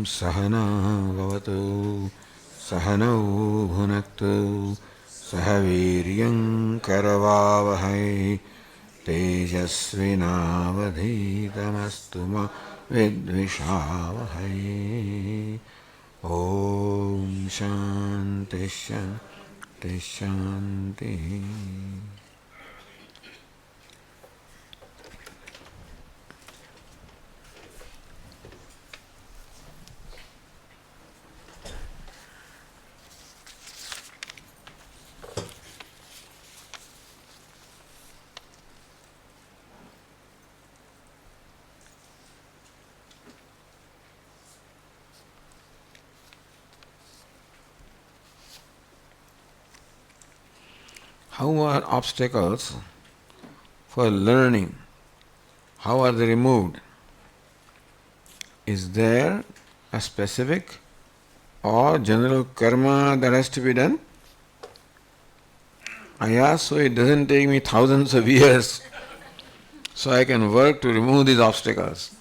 सहना भवतु सहनौ भुनक्तु सह वीर्यं करवावहै तेजस्विनावधीतमस्तु मा विद्विषावहै। ॐ शान्ति शान्ति शान्तिः। How are obstacles for learning? How are they removed? Is there a specific or general karma that has to be done? I ask so it doesn't take me thousands of years so I can work to remove these obstacles.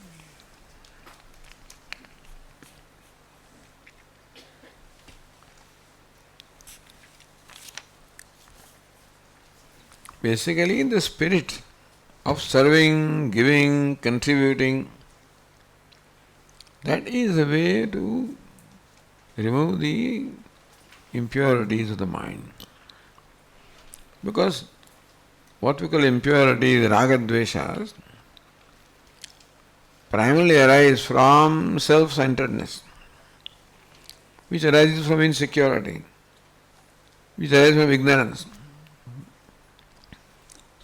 Basically, the spirit of serving, giving, contributing, that is a way to remove the impurities of the mind. Because what we call impurities, raga-dveshas, primarily arise from self-centeredness, which arises from insecurity, which arises from ignorance.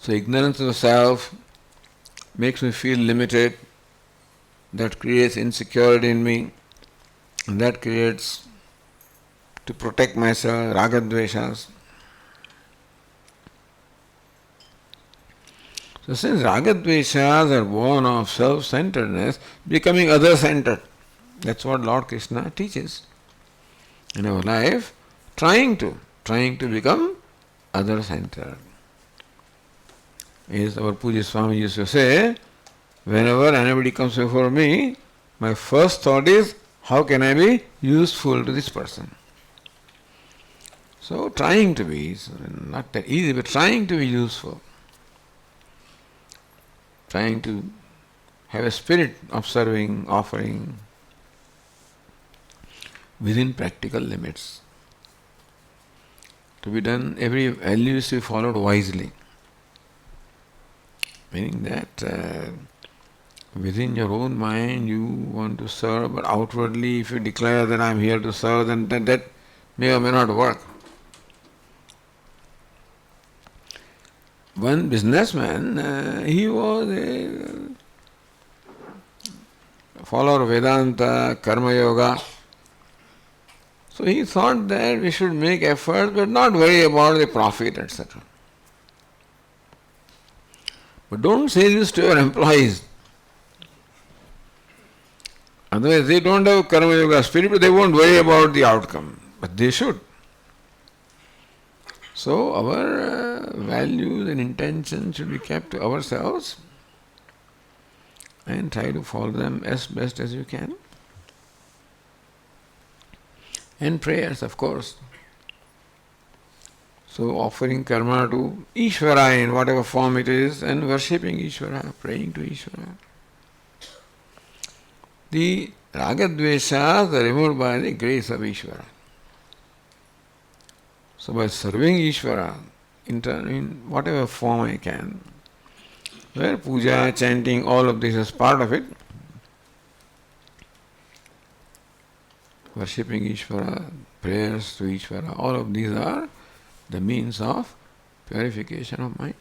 So ignorance of the self makes me feel limited, that creates insecurity in me, and that creates, to protect myself, raga-dveshas. So since raga-dveshas are born of self-centeredness, becoming other-centered, that's what Lord Krishna teaches in our life, trying to become other-centered. Is our Puja Swami used to say, whenever anybody comes before me, my first thought is, how can I be useful to this person? So trying to be, not that easy, but trying to be useful. Trying to have a spirit of serving, offering, within practical limits. To be done, every value is to be followed wisely. Meaning that within your own mind you want to serve, but outwardly if you declare that I am here to serve, then that may or may not work. One businessman, he was a follower of Vedanta, Karma Yoga. So he thought that we should make efforts but not worry about the profit, etc. But don't say this to your employees. Otherwise they don't have Karma Yoga spirit, but they won't worry about the outcome. But they should. So our values and intentions should be kept to ourselves and try to follow them as best as you can. And prayers, of course. So offering karma to Ishvara in whatever form it is and worshipping Ishvara, praying to Ishvara. The raga-dveshas are removed by the grace of Ishvara. So by serving Ishvara in whatever form I can, where puja, chanting, all of this is part of it, worshipping Ishvara, prayers to Ishvara, all of these are the means of purification of mind.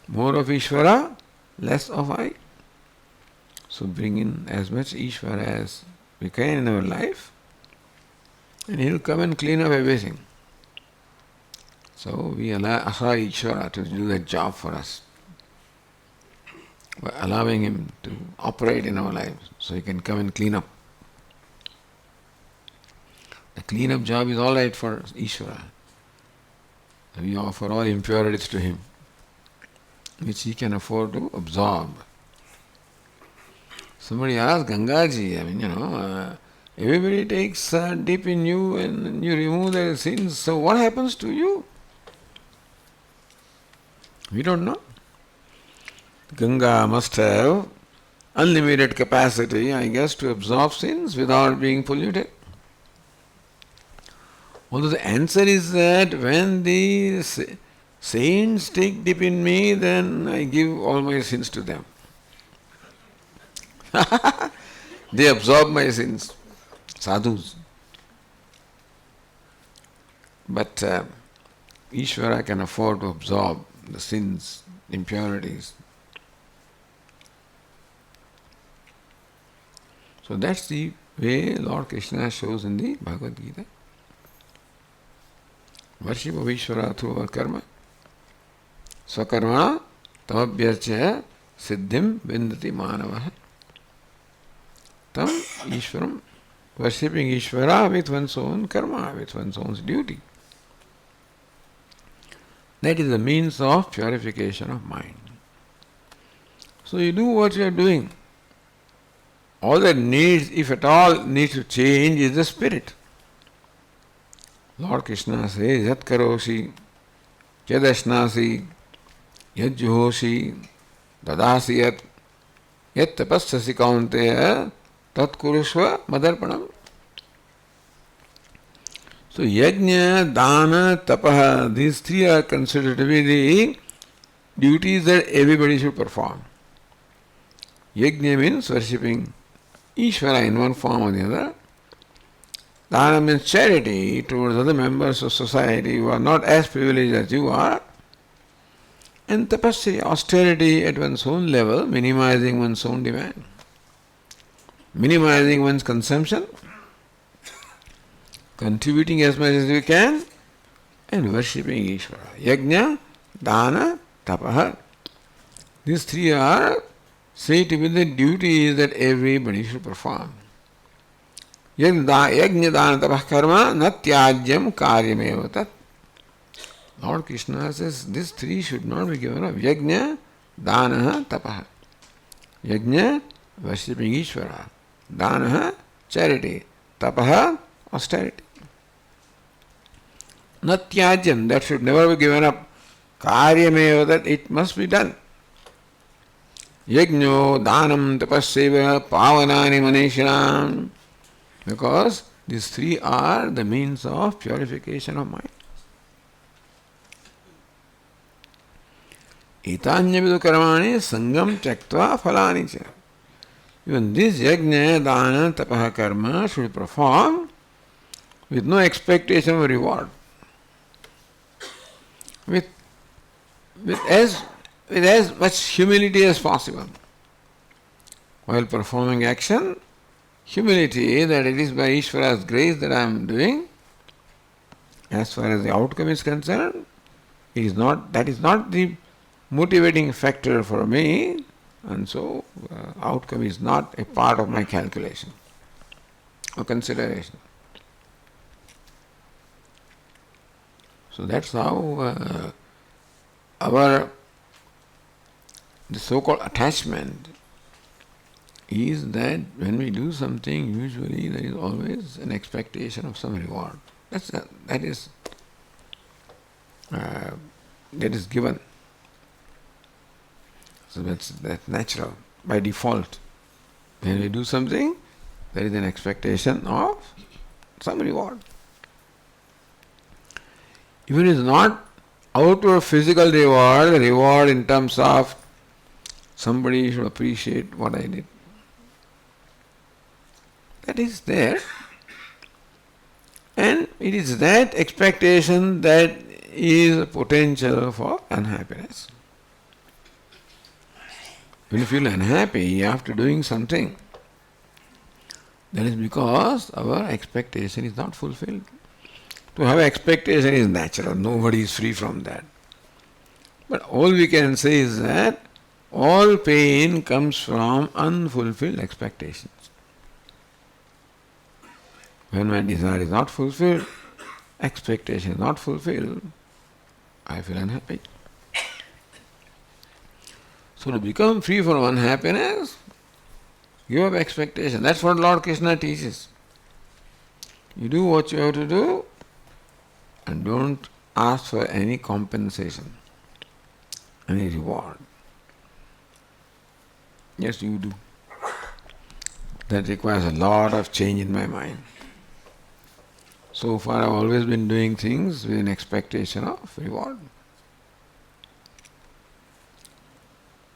More of Ishvara, less of I. So bring in as much Ishvara as we can in our life, and He will come and clean up everything. So we allow Ishvara to do that job for us, by allowing Him to operate in our lives, so He can come and clean up. The clean-up job is all right for Ishvara. We offer all impurities to Him, which He can afford to absorb. Somebody asked Gangaji, everybody takes a dip in you and you remove their sins, so what happens to you? We don't know. Ganga must have unlimited capacity, I guess, to absorb sins without being polluted. Although the answer is that when the saints take dip in me, then I give all my sins to them. They absorb my sins, sadhus. But Ishvara can afford to absorb the sins, impurities. So that's the way Lord Krishna shows in the Bhagavad Gita. Worship of Ishvara through our karma. Swakarma tamabhyarcha siddhim vindati manavaha. Tam Ishvaram, worshipping Ishvara with one's own karma, with one's own duty. That is the means of purification of mind. So you do what you are doing. All that needs, if at all, needs to change is the spirit. Lord Krishna says, Yat karoshi, yadashnasi, yad juhoshi, dadasi yat, yat tapassasi kaunteya, tat kurushva madarpanam. So yajna, dana, tapaha, these three are considered to be the duties that everybody should perform. Yajna means worshipping Ishvara in one form or the other. Dana means charity towards other members of society who are not as privileged as you are. And tapasya, austerity at one's own level, minimizing one's own demand. Minimizing one's consumption, contributing as much as you can, and worshipping Ishvara. Yajna, dana, tapaha. These three are said to be the duties that everybody should perform. Yajna, dana, tapah, karma, natyajyam karyameva tat. Lord Krishna says these three should not be given up. Yajna, dana, tapaha. Yajna, worshipping Ishvara. Dana, charity. Tapaha, austerity. Natyajyam, that should never be given up. Karyameva, that it must be done. Yajno, danam, tapasseva, pavanani manishinam. Because these three are the means of purification of mind. Etanyavidu karmani sangam tyaktva phalani cha. Even this yajna, dana, tapaha, karma should perform with no expectation of reward. With as much humility as possible. While performing action, humility that it is by Ishvara's grace that I am doing, as far as the outcome is concerned, that is not the motivating factor for me, and so outcome is not a part of my calculation or consideration. So that's how the so-called attachment is that when we do something, usually there is always an expectation of some reward. That is given. So that's natural, by default. When we do something, there is an expectation of some reward. Even if it is not outward physical reward in terms of somebody should appreciate what I did. That is there. And it is that expectation that is a potential for unhappiness. When you feel unhappy after doing something, that is because our expectation is not fulfilled. To have expectation is natural, nobody is free from that. But all we can say is that all pain comes from unfulfilled expectations. When my desire is not fulfilled, expectation is not fulfilled, I feel unhappy. So to become free from unhappiness, Give up expectation. That's what Lord Krishna teaches. You do what you have to do and don't ask for any compensation, any reward. Yes, you do. That requires a lot of change in my mind. So far I've always been doing things with an expectation of reward.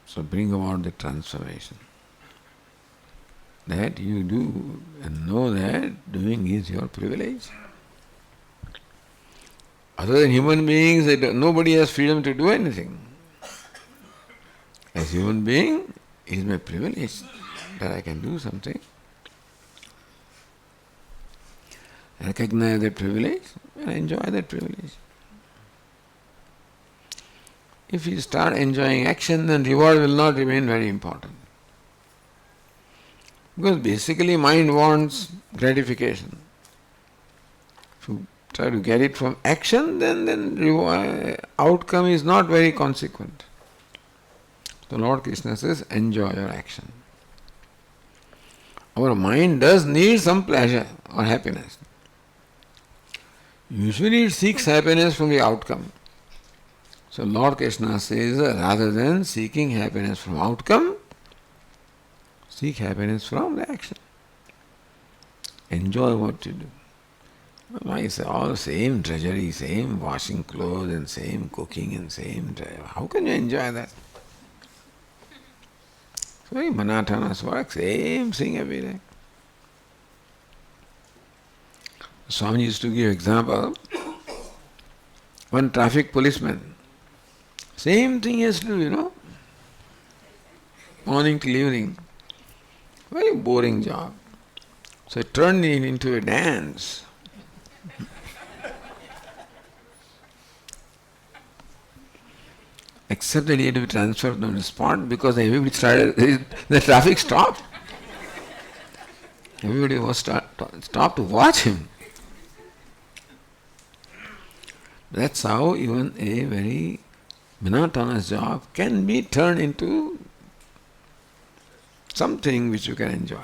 So bring about the transformation. That you do and know that doing is your privilege. Other than human beings, nobody has freedom to do anything. As human being, it is my privilege that I can do something. Recognize that privilege and enjoy that privilege. If you start enjoying action, then reward will not remain very important. Because basically mind wants gratification. If you try to get it from action, then reward, outcome is not very consequent. So Lord Krishna says, enjoy your action. Our mind does need some pleasure or happiness. Usually it seeks happiness from the outcome. So Lord Krishna says, rather than seeking happiness from outcome, seek happiness from the action. Enjoy what you do. Why it's all same drudgery, same washing clothes and same cooking and same drive. How can you enjoy that? It's very monotonous work, same thing every day. Swami used to give example. One traffic policeman, same thing he has to do, morning till evening. Very boring job. So it turned it into a dance. Except that he had to be transferred on the spot because everybody started, the traffic stopped. Everybody was stopped to watch him. That's how even a very monotonous job can be turned into something which you can enjoy.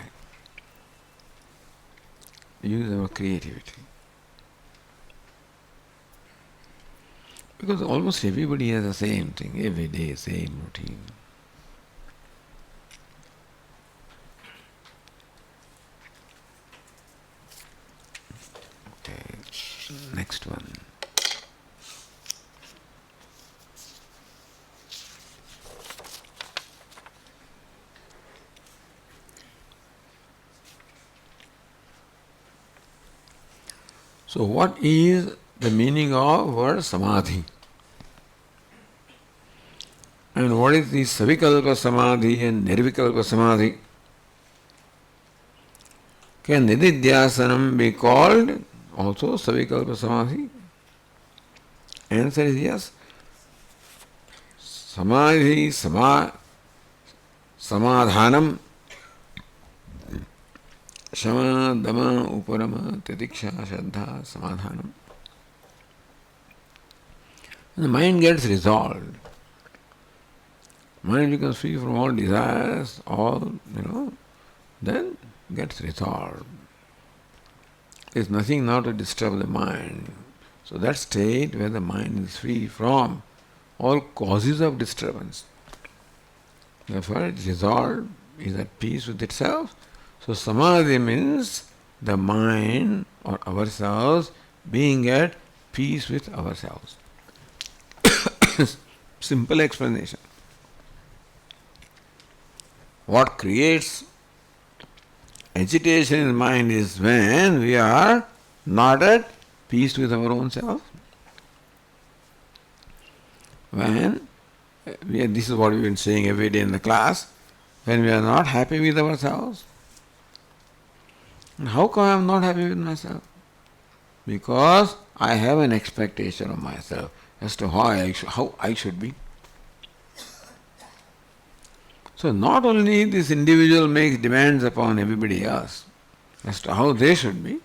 Use our creativity. Because almost everybody has the same thing, every day, same routine. Okay, next one. So what is the meaning of word samadhi? And what is the savikalpa samadhi and nirvikalpa samadhi? Can nididhyasanam be called also savikalpa samadhi? Answer is yes. Samadhi, samadhanam, shama, dama, uparama, titiksha, shraddha, samadhanam. And the mind gets resolved. Mind becomes free from all desires, then gets resolved. There is nothing now to disturb the mind. So that state where the mind is free from all causes of disturbance. Therefore it is resolved, is at peace with itself. So samadhi means the mind or ourselves being at peace with ourselves. Simple explanation. What creates agitation in mind is when we are not at peace with our own self. This is what we've been saying every day in the class, when we are not happy with ourselves. And how come I am not happy with myself? Because I have an expectation of myself as to how I should be. So not only this individual makes demands upon everybody else as to how they should be,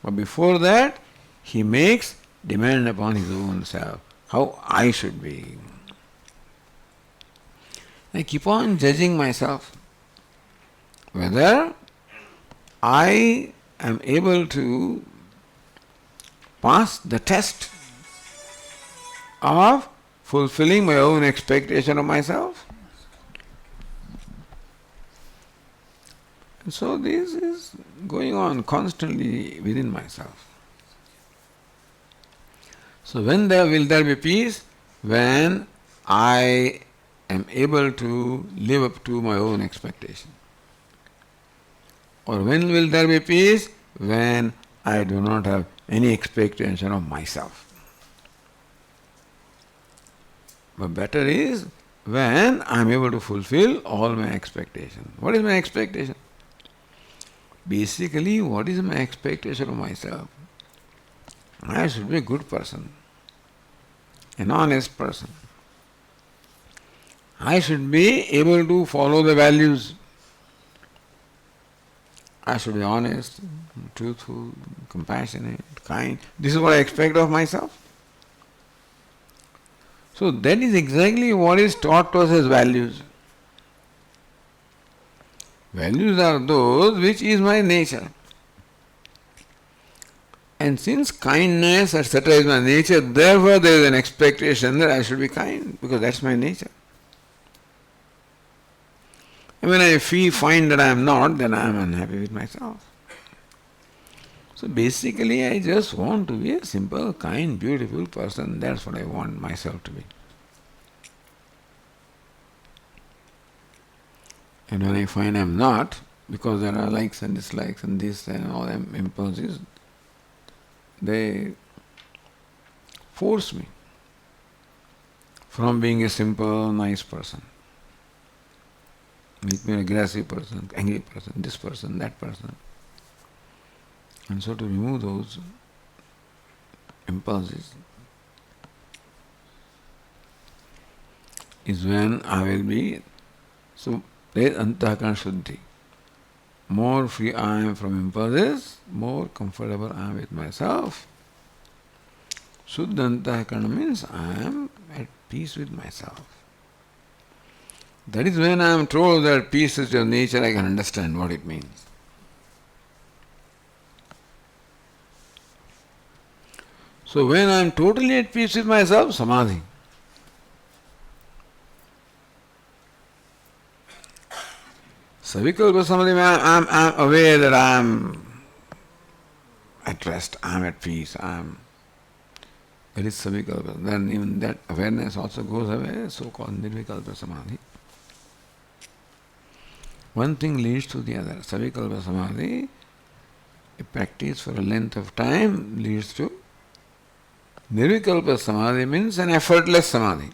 but before that he makes demand upon his own self, how I should be. I keep on judging myself. whether I am able to pass the test of fulfilling my own expectation of myself. And so this is going on constantly within myself. So when will there be peace? When I am able to live up to my own expectation. Or when will there be peace? When I do not have any expectation of myself. But better is when I am able to fulfill all my expectations. What is my expectation? Basically, what is my expectation of myself? I should be a good person, an honest person. I should be able to follow the values. I should be honest, truthful, compassionate, kind. This is what I expect of myself. So that is exactly what is taught to us as values. Values are those which is my nature. And since kindness, etc. is my nature, therefore there is an expectation that I should be kind, because that's my nature. And when I find that I am not, then I am unhappy with myself. So basically I just want to be a simple, kind, beautiful person. That's what I want myself to be. And when I find I am not, because there are likes and dislikes and this and all them impulses, they force me from being a simple, nice person. Make me an aggressive person, angry person, this person, that person. And so to remove those impulses is when I will be, so there is antakarana shuddhi. More free I am from impulses, more comfortable I am with myself. Shuddha antakarana means I am at peace with myself. That is when I am told that peace is your nature, I can understand what it means. So when I am totally at peace with myself, samadhi. Savikalpa samadhi, I am aware that I am at rest, I am at peace, that is savikalpa. Then even that awareness also goes away, so-called nirvikalpa samadhi. One thing leads to the other. Savikalpa samadhi, a practice for a length of time, leads to nirvikalpa samadhi, means an effortless samadhi.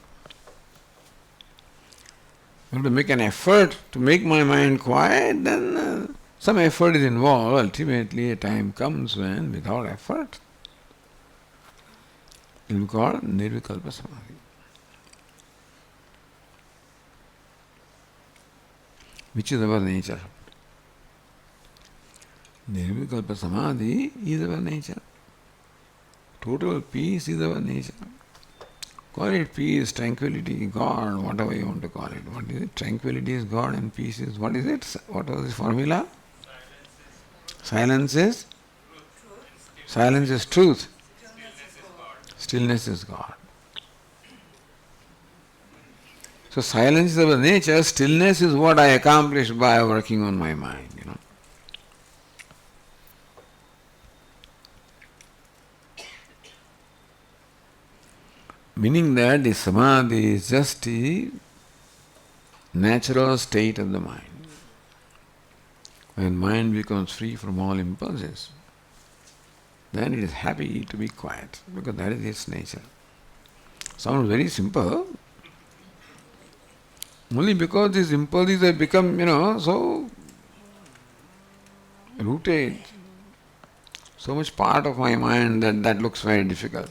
I have to make an effort to make my mind quiet, then some effort is involved. Ultimately, a time comes when, without effort, it will be called nirvikalpa samadhi. Which is our nature. Nirvikalpa samadhi is our nature. Total peace is our nature. Call it peace, tranquility, God, whatever you want to call it. What is it? Tranquility is God and peace is, what is it? What was the formula? Silence is? Silence is truth. Stillness is God. So silence is our nature, stillness is what I accomplish by working on my mind, Meaning that the samadhi is just the natural state of the mind. When mind becomes free from all impulses, then it is happy to be quiet, because that is its nature. Sounds very simple, only because these impulses have become, so rooted, so much part of my mind that looks very difficult.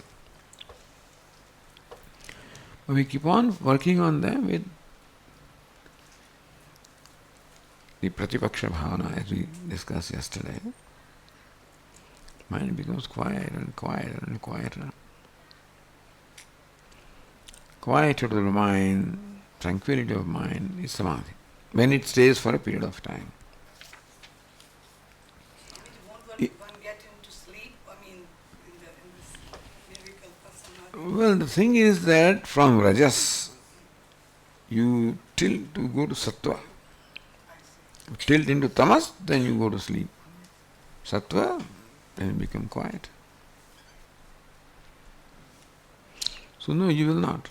But we keep on working on them with the pratipaksha bhavana, as we discussed yesterday. Mind becomes quieter and quieter and quieter. Quietude of the mind, tranquility of mind is samadhi, when it stays for a period of time. sleep? I mean, in this nirvikalpa samadhi? Well, the thing is that from rajas you tilt to go to sattva. I see. Tilt into tamas, then you go to sleep. Sattva, then you become quiet. So no, you will not.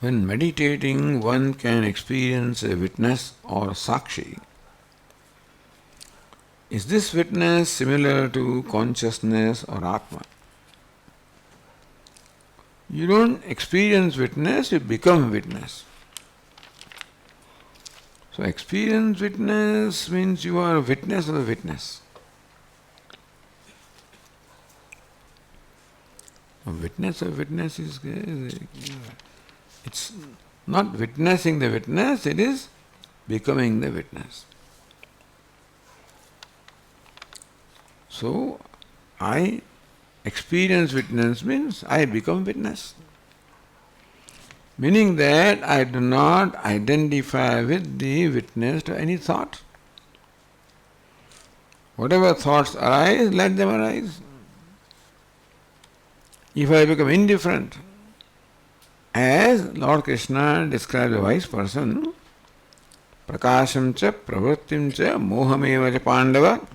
When meditating, one can experience a witness or sakshi. Is this witness similar to consciousness or Atma? You don't experience witness, you become witness. So experience witness means you are a witness of the witness. A witness of witness is it's not witnessing the witness, it is becoming the witness. So, I experience witness means I become witness. Meaning that I do not identify with the witness to any thought. Whatever thoughts arise, let them arise. If I become indifferent, as Lord Krishna describes a wise person, prakasham cha pravrittim cha mohameva cha pandava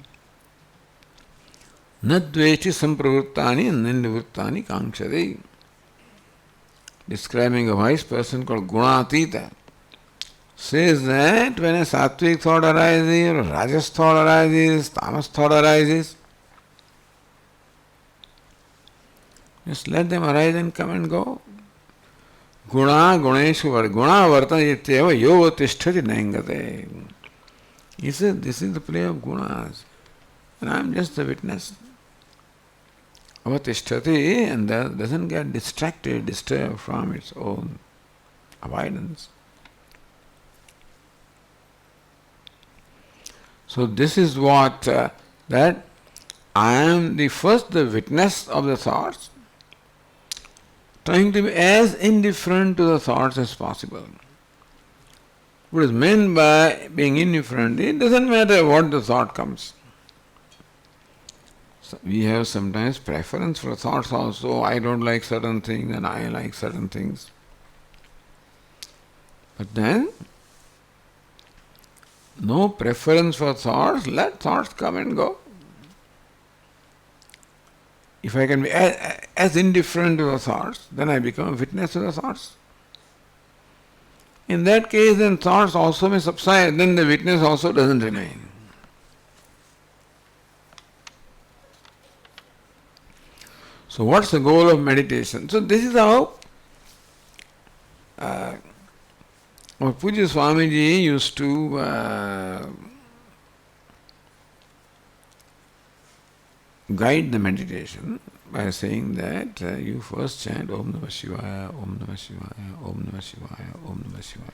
nadvechi sampravruttani nindivruttani kankshade. Describing a wise person called Gunatita, says that when a sattvic thought arises, or rajas thought arises, tamas thought arises, just let them arise and come and go. Guna guneshu guna vartayetyeva yoga tisthati nengate. He said, this is the play of gunas, and I am just the witness. Avatisthati, and that doesn't get distracted, disturbed from its own avoidance. So this is what, that I am the witness of the thoughts, trying to be as indifferent to the thoughts as possible. What is meant by being indifferent, it doesn't matter what the thought comes. So we have sometimes preference for thoughts also. I don't like certain things and I like certain things. But then, no preference for thoughts, let thoughts come and go. If I can be as indifferent to the thoughts, then I become a witness to the thoughts. In that case, then thoughts also may subside, then the witness also doesn't remain. So what's the goal of meditation? So this is how our Puja Swamiji used to guide the meditation by saying that you first chant Om Namah Shivaya, Om Namah Shivaya, Om Namah Shivaya, Om Namah Shivaya.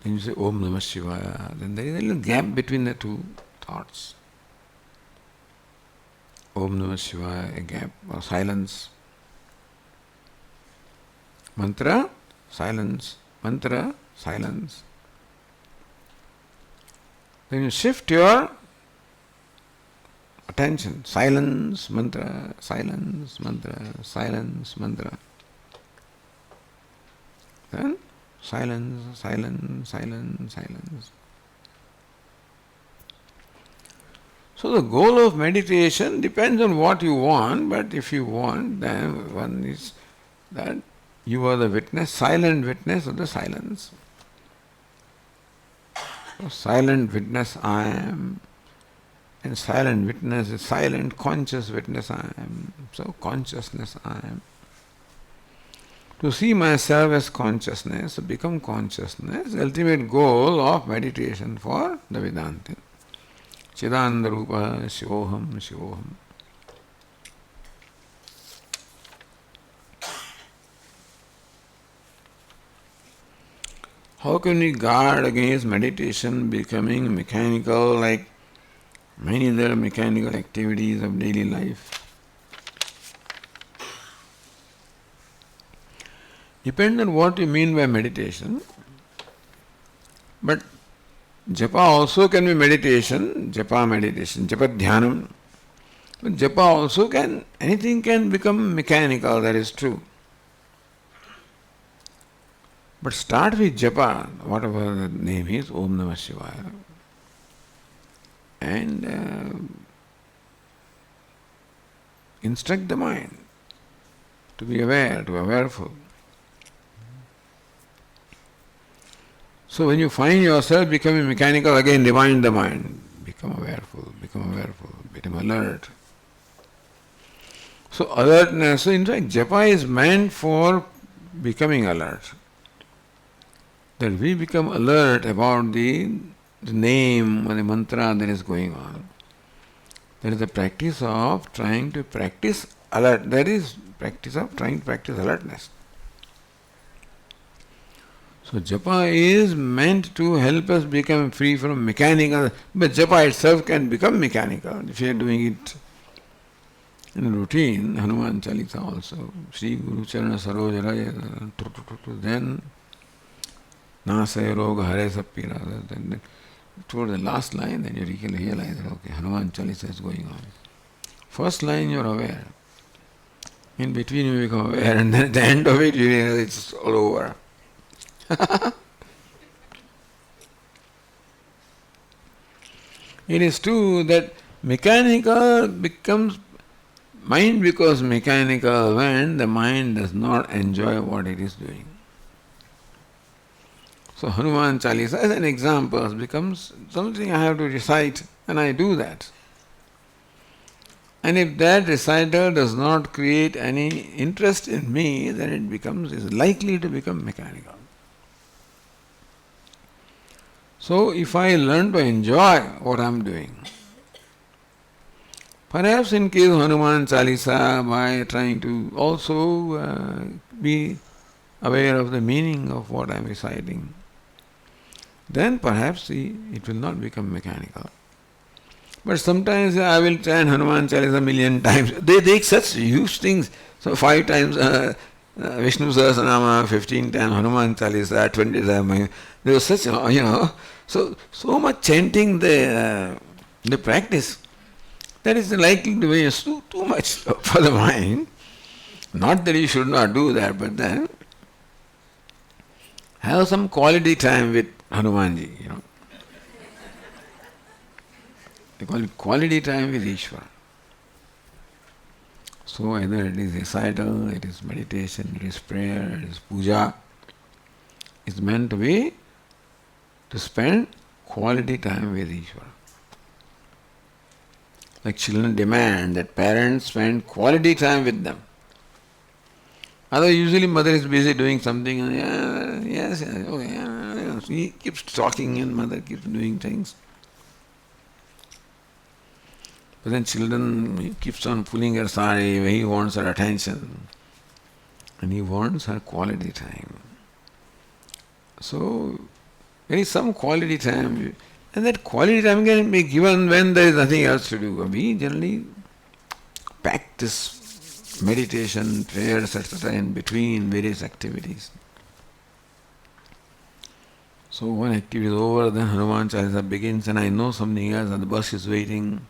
Then you say Om Namah Shivaya, then there is a little gap between the two thoughts. Om Namah Shivaya, a gap or silence. Mantra, silence. Mantra, silence. Then you shift your attention. Silence, mantra, silence, mantra, silence, mantra. Then silence, silence, silence, silence. So the goal of meditation depends on what you want, but if you want, then one is that you are the witness, silent witness of the silence. So silent witness I am, and silent witness is silent conscious witness I am. So consciousness I am. To see myself as consciousness, to become consciousness, ultimate goal of meditation for the Vedantin. Chidananda Rupa Shivoham Shivoham. How can we guard against meditation becoming mechanical like many other mechanical activities of daily life? Depends on what you mean by meditation. But japa also can be meditation, japa dhyanam. But japa also anything can become mechanical, that is true. But start with japa, whatever the name is, Om Namah Shivaya. And instruct the mind to be aware, to be awareful. So when you find yourself becoming mechanical, again remind the mind. Become awareful, become alert. So alertness, so in fact japa is meant for becoming alert. That we become alert about the name or the mantra that is going on. That is the practice of trying to practice alert. That is practice of trying to practice alertness. So japa is meant to help us become free from mechanical, but japa itself can become mechanical if you are doing it in a routine. Hanuman Chalisa also, Sri Guru Charana Saroj Raya, then Nasaya Roga Hare Sapira, then toward the last line, then you realize that okay, Hanuman Chalisa is going on. First line you are aware, in between you become aware, and then at the end of it you realize it's all over. It is true that mind becomes mechanical when the mind does not enjoy what it is doing. So Hanuman Chalisa as an example becomes something I have to recite, and I do that. And if that recital does not create any interest in me, then it is likely to become mechanical. So if I learn to enjoy what I am doing, perhaps in case of Hanuman Chalisa, by trying to also be aware of the meaning of what I am reciting, then perhaps it will not become mechanical. But sometimes I will chant Hanuman Chalisa 1,000,000 times. They take such huge things. So 5 times Vishnu Sahasranama, 15 times Hanuman Chalisa, 20 times. There was such, so much chanting the practice. That is likely to be too much for the mind. Not that you should not do that, but then have some quality time with Hanumanji, They call it quality time with Ishvara. So either it is recital, it is meditation, it is prayer, it is puja. It's meant to be to spend quality time with Ishvara. Like children demand that parents spend quality time with them. Otherwise, usually mother is busy doing something and yes, okay, he keeps talking and mother keeps doing things. But then he keeps on pulling her sari, he wants her attention and he wants her quality time. So there is some quality time, and that quality time can be given when there is nothing else to do. We generally pack this meditation, prayers, etc. in between various activities. So one activity is over, then Hanuman Chalisa begins, and I know something else, and the bus is waiting.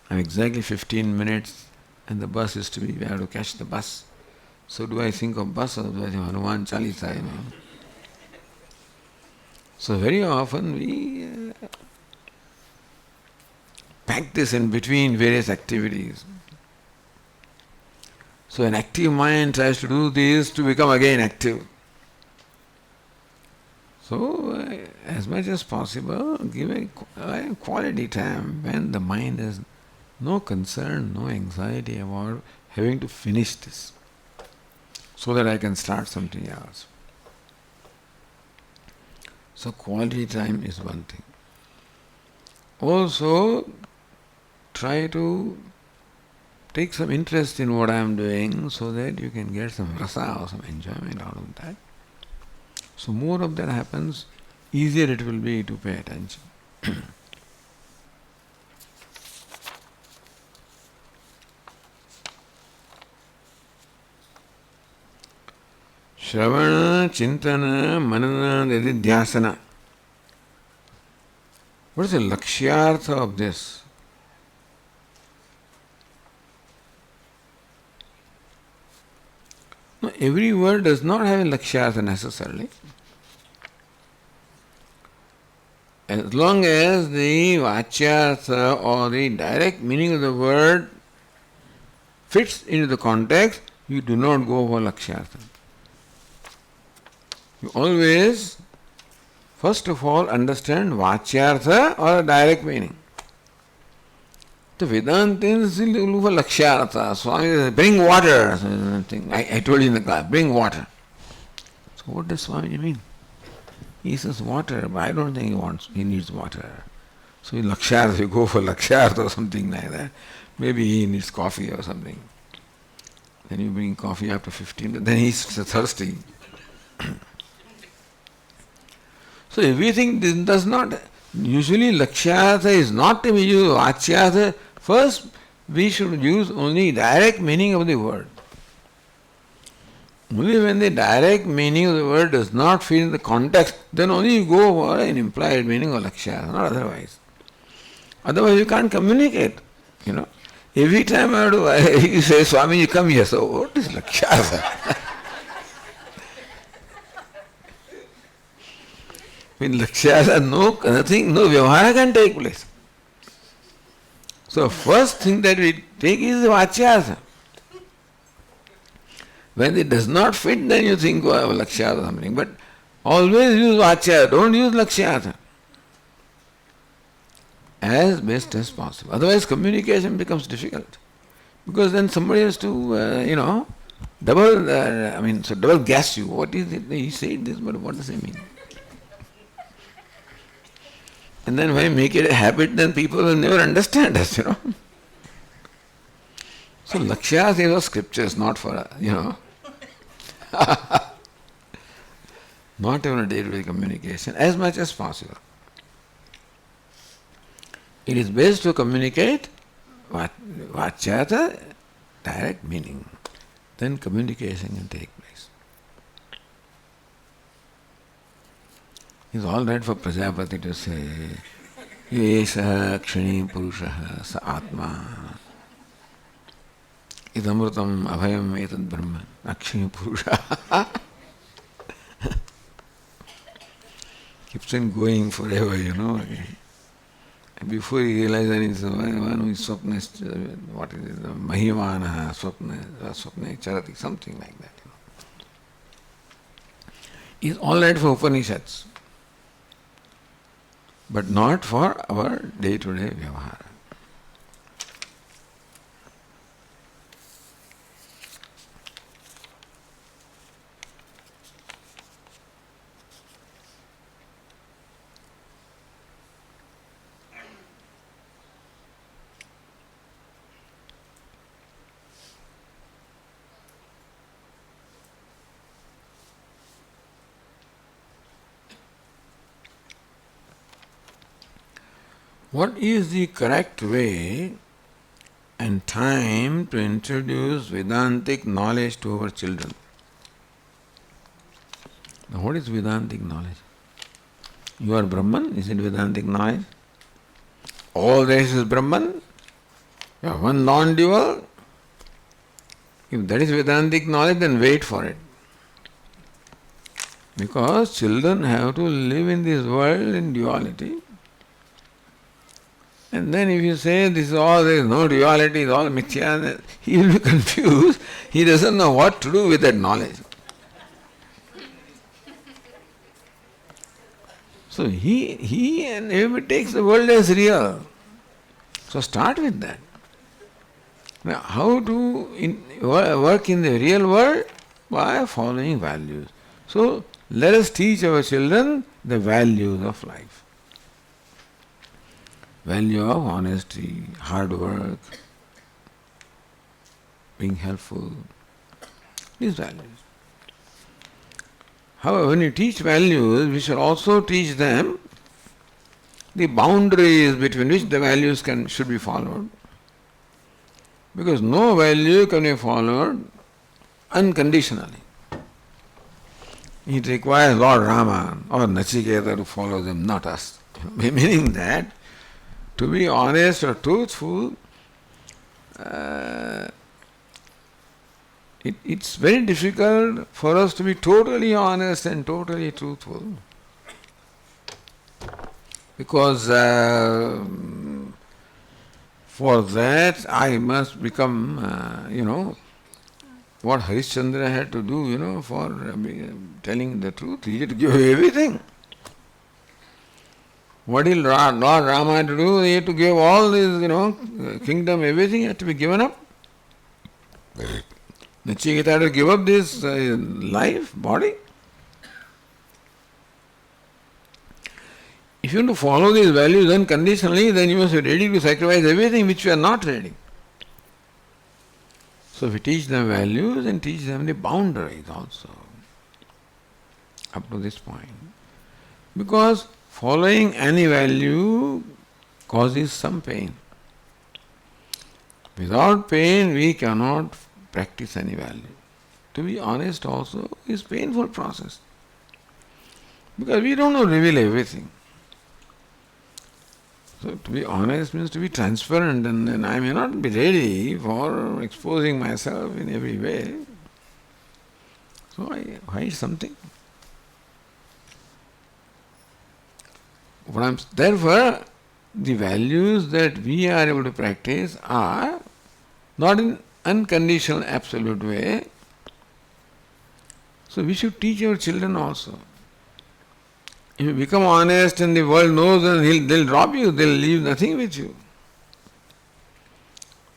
I'm exactly 15 minutes, and the bus is we have to catch the bus. So do I think of bus or do I think of Hanuman Chalisa, So very often we pack this in between various activities. So an active mind tries to do this to become again active. So as much as possible, give a quality time when the mind has no concern, no anxiety about having to finish this, so that I can start something else. So quality time is one thing. Also, try to take some interest in what I am doing so that you can get some rasa or some enjoyment out of that. So more of that happens, easier it will be to pay attention. Shravana, Chintana, Manana, Nididhyasana. What is the lakshyartha of this? No, every word does not have a lakshyartha necessarily. As long as the vachyartha or the direct meaning of the word fits into the context, you do not go for lakshyartha. You always, first of all, understand vachyartha or a direct meaning. The Vedantins will look for lakshyartha. Swami says, bring water. I told you in the class, bring water. So what does Swami mean? He says water, but I don't think he needs water. So in lakshyartha, you go for lakshyartha or something like that. Maybe he needs coffee or something. Then you bring coffee after 15, then he's thirsty. So everything does not, usually lakshyartha is not to be used, vachyartha. First, we should use only direct meaning of the word. Only when the direct meaning of the word does not fit in the context, then only you go for an implied meaning of lakshyartha, not otherwise. Otherwise you can't communicate, Every time you say, Swami, you come here, so what is lakshyartha? In lakshyartha, nothing, no vyavahara can take place. So first thing that we take is the vachyartha. When it does not fit, then you think of lakshyartha or something. But always use vachyartha, don't use lakshyartha. As best as possible. Otherwise communication becomes difficult. Because then somebody has to, double guess you. What is it? He said this, but what does it mean? And then when you make it a habit, then people will never understand us, So lakshyartha is for scriptures, not for, not even a day-to-day communication, as much as possible. It is best to communicate vachyartha, direct meaning. Then communication can take place. It's all right for Prajapati to say, Yesha kshani purushaha sa atma idamrutam abhayam etad brahma akshani purushaha. Keeps on going forever, And before he realizes one who is swapna, what is it, mahimana, swapna charati, something like that. It's all right for Upanishads, but not for our day-to-day vyavahara. What is the correct way and time to introduce Vedantic knowledge to our children? Now, what is Vedantic knowledge? You are Brahman, is it Vedantic knowledge? All this is Brahman? You are one non-dual? If that is Vedantic knowledge, then wait for it. Because children have to live in this world in duality. And then if you say this is all, there is no duality, it's all mithya, he will be confused. He doesn't know what to do with that knowledge. So he and everybody takes the world as real. So start with that. Now how to work in the real world? By following values. So let us teach our children the values of life. Value of honesty, hard work, being helpful, these values. However, when you teach values, we should also teach them the boundaries between which the values should be followed. Because no value can be followed unconditionally. It requires Lord Rama or Nachiketa to follow them, not us. Meaning that to be honest or truthful, it's very difficult for us to be totally honest and totally truthful. Because for that I must become, what Harishchandra had to do, for telling the truth. He had to give everything. What did Lord Rama had to do? He had to give all this, kingdom, everything had to be given up. Nachiketa had to give up this life, body. If you want to follow these values unconditionally, then you must be ready to sacrifice everything which you are not ready. So we teach them values and teach them the boundaries also, up to this point. Because following any value causes some pain. Without pain, we cannot practice any value. To be honest also is a painful process. Because we don't know reveal everything. So to be honest means to be transparent, and I may not be ready for exposing myself in every way. So I hide something. Therefore, the values that we are able to practice are not in unconditional absolute way. So we should teach our children also. If you become honest and the world knows, then they'll drop you, they'll leave nothing with you.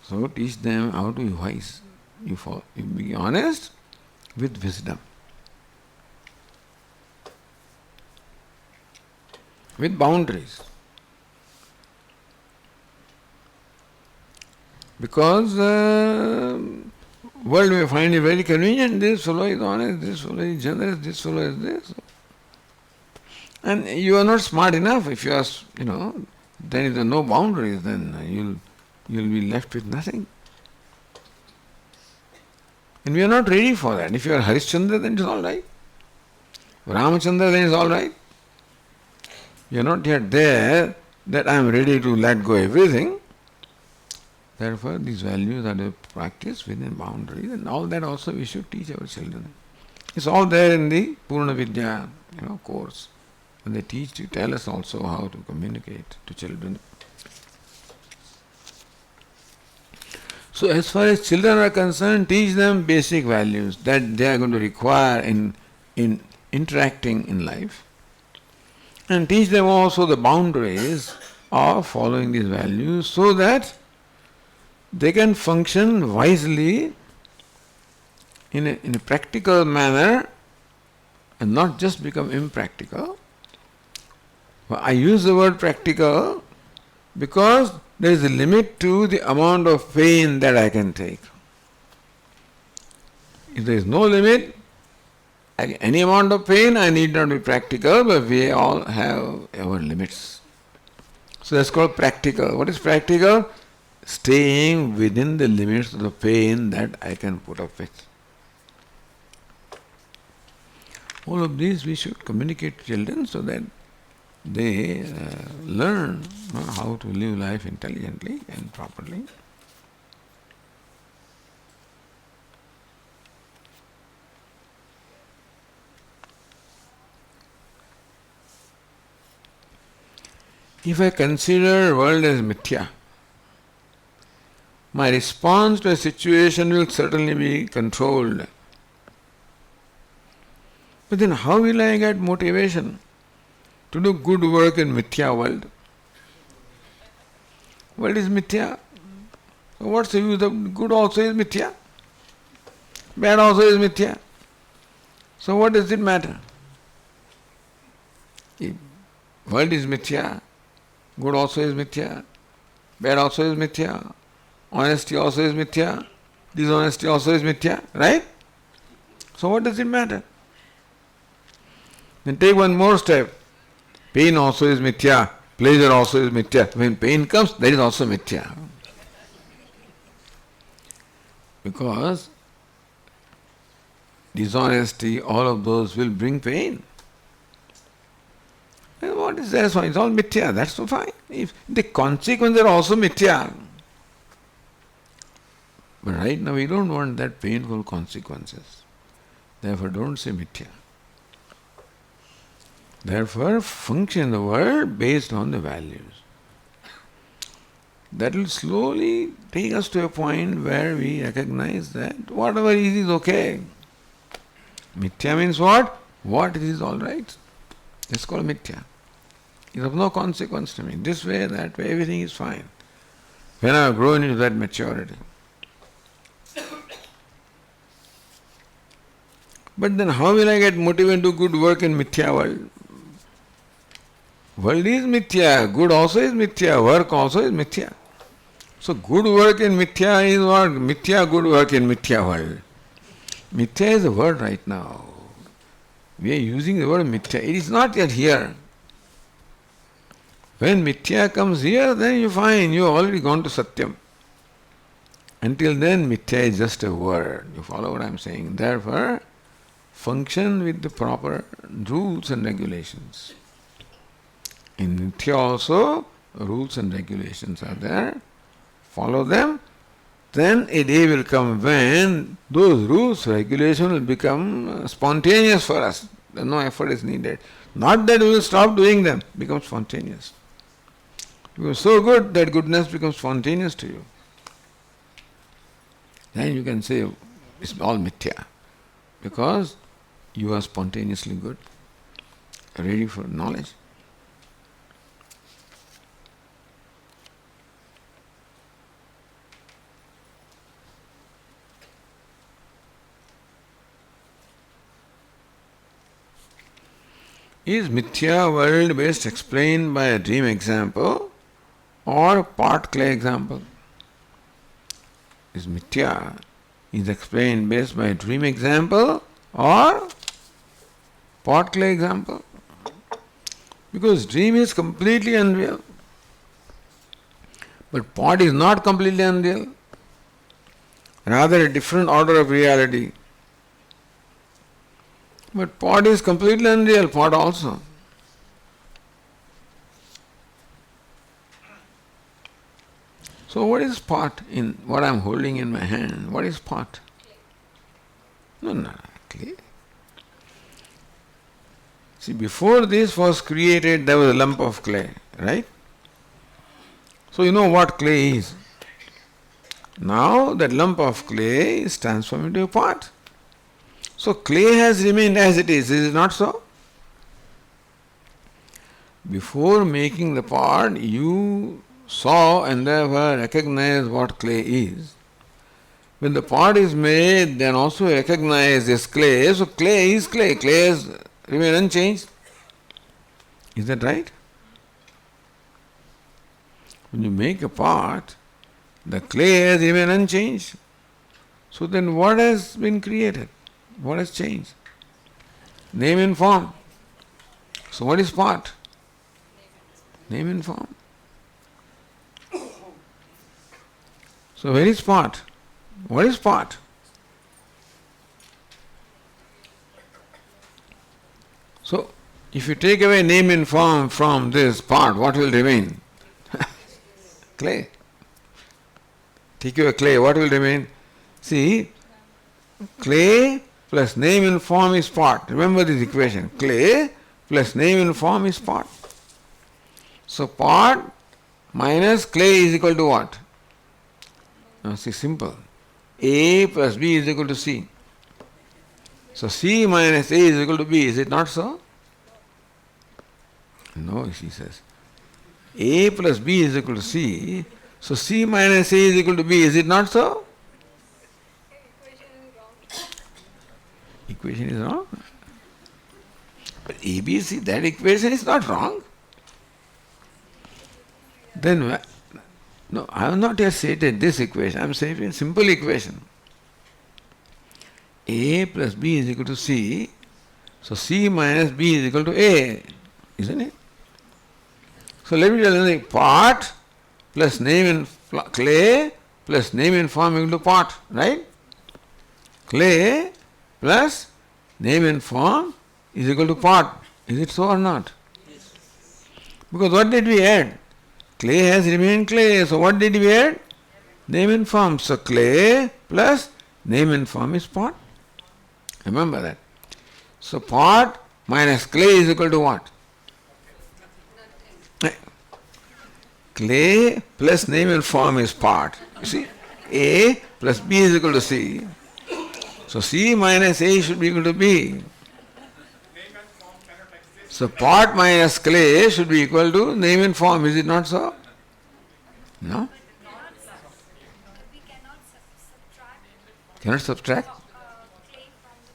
So teach them how to be wise. You be honest with wisdom. With boundaries. Because world may find it very convenient, this fellow is honest, this fellow is generous, this fellow is this. And you are not smart enough. If you are, then if there are no boundaries, then you'll be left with nothing. And we are not ready for that. If you are Harishchandra, then it's all right. Ramachandra, then it's all right. You are not yet there that I am ready to let go everything. Therefore, these values are to practice within boundaries, and all that also we should teach our children. It's all there in the Purna Vidya, course. And they tell us also how to communicate to children. So as far as children are concerned, teach them basic values that they are going to require in interacting in life. And teach them also the boundaries of following these values so that they can function wisely in a practical manner and not just become impractical. I use the word practical because there is a limit to the amount of pain that I can take. If there is no limit, any amount of pain, I need not be practical, but we all have our limits. So that's called practical. What is practical? Staying within the limits of the pain that I can put up with. All of these we should communicate to children so that they learn how to live life intelligently and properly. If I consider world as mithya, my response to a situation will certainly be controlled. But then how will I get motivation to do good work in mithya world? World is mithya. So what's the use of good also is mithya? Bad also is mithya. So what does it matter? If world is mithya, good also is mithya, bad also is mithya, honesty also is mithya, dishonesty also is mithya, right? So what does it matter? Then take one more step. Pain also is mithya. Pleasure also is mithya. When pain comes, that is also mithya. Because dishonesty, all of those will bring pain. And what is that? It's all mithya. That's so fine. If the consequences are also mithya. But right now we don't want that painful consequences. Therefore don't say mithya. Therefore function in the world based on the values. That will slowly take us to a point where we recognize that whatever is okay. Mithya means what? What is all right. That's called mithya. It's of no consequence to me. This way, that way, everything is fine. When I have grown into that maturity. But then how will I get motivated to do good work in mithya world? World is mithya, good also is mithya, work also is mithya. So good work in mithya is what? Mithya, good work in mithya world. Mithya is the word right now. We are using the word mithya. It is not yet here. When mithya comes here, then you find you have already gone to satyam. Until then, mithya is just a word. You follow what I am saying? Therefore, function with the proper rules and regulations. In mithya also, rules and regulations are there. Follow them. Then a day will come when those rules, regulations will become spontaneous for us. No effort is needed. Not that we will stop doing them, become spontaneous. You are so good that goodness becomes spontaneous to you. Then you can say it's all mithya. Because you are spontaneously good, ready for knowledge. Is mithya world best explained by a dream example or pot clay example? Is mithya is explained based by a dream example or pot clay example? Because dream is completely unreal. But pot is not completely unreal. Rather a different order of reality. But pot is completely unreal, pot also. So what is pot in what I am holding in my hand? What is pot? No, clay. See, before this was created, there was a lump of clay, right? So you know what clay is. Now that lump of clay is transformed into a pot. So clay has remained as it is it not so? Before making the pot, you saw and therefore recognized what clay is. When the pot is made, then also recognize this clay. So clay is clay. Clay has remained unchanged. Is that right? When you make a pot, the clay has remained unchanged. So then what has been created? What has changed? Name and form. So what is pot? Name and form. So where is pot? What is pot? So if you take away name and form from this pot, what will remain? Clay. Take away clay, what will remain? See, clay plus name and form is pot. Remember this equation. Clay plus name and form is pot. So pot minus clay is equal to what? Now see, simple. A plus B is equal to C. So C minus A is equal to B. Is it not so? No, she says. A plus B is equal to C. So C minus A is equal to B. Is it not so? Equation is wrong. But ABC, that equation is not wrong. Then, no, I have not yet stated this equation. I am saying a simple equation. A plus B is equal to C. So C minus B is equal to A, isn't it? So let me tell you something. Pot plus name in clay plus name in form equal to pot, right? Clay plus name and form is equal to pot. Is it so or not? Because what did we add? Clay has remained clay. So what did we add? Name and form. So clay plus name and form is pot. Remember that. So pot minus clay is equal to what? Clay plus name and form is pot. You see? A plus B is equal to C. So C minus A should be equal to B. So pot minus clay should be equal to name and form. Is it not so? No? We cannot subtract Cannot subtract? clay from the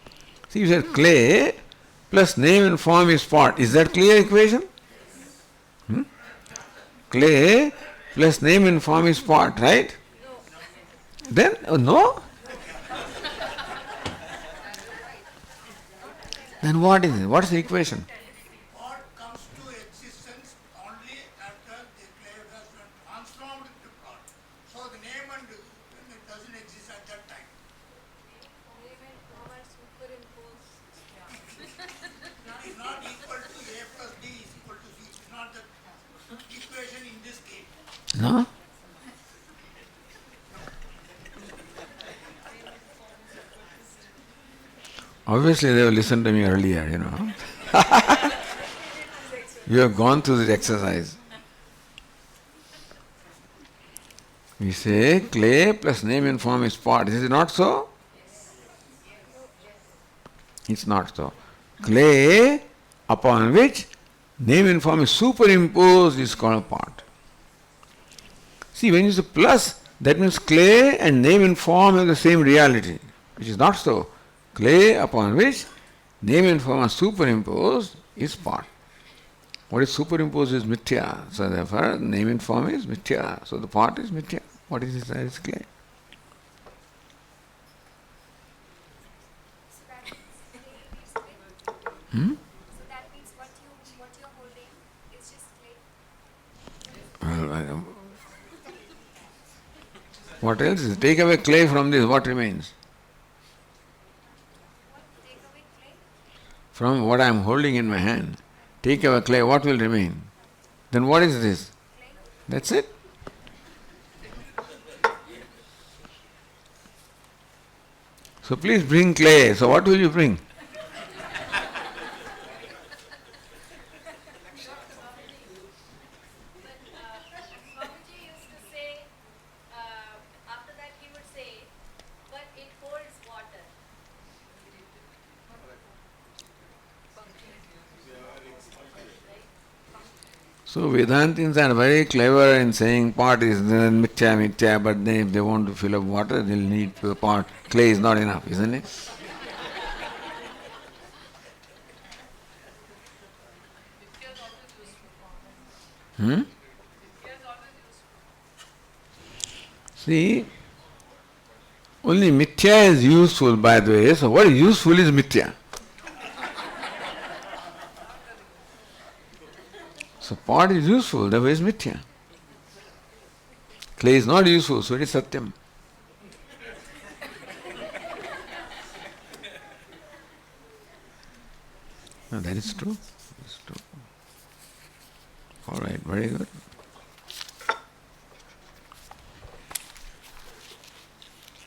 pot. See, you said clay plus name and form is pot. Is that clear equation? Clay plus name and form is pot, right? Then, no? Then what is it? What's the equation? Pot comes to existence only after the clay has been transformed into pot. So the name and it doesn't exist at that time. It's not equal to A plus B is equal to C. It's not the equation in this case. No? Obviously, they have listened to me earlier, you know. You have gone through this exercise. We say clay plus name and form is pot. Is it not so? It's not so. Clay upon which name and form is superimposed is called pot. See, when you say plus, that means clay and name and form have the same reality, which is not so. Clay upon which name and form are superimposed is pot. What is superimposed is mithya. So therefore, name and form is mithya. So the pot is mithya. What is it? It's clay. So that means clay is clay. So that means what you're holding is just clay. Well, what else is? Take away clay from this, what remains? What take away clay? From what I am holding in my hand, take away clay, what will remain? Then what is this? Clay. That's it. So please bring clay. So what will you bring? Swamiji used to say, after that he would say, but it holds water. So Vedantins are very clever in saying pot is mithya, mithya, but then if they want to fill up water, they'll need pot. Clay is not enough, isn't it? See, only mithya is useful, by the way. So what is useful is mithya. So pot is useful, therefore it is mithya. Clay is not useful, so it is satyam. No, that is true. That is true. All right, very good.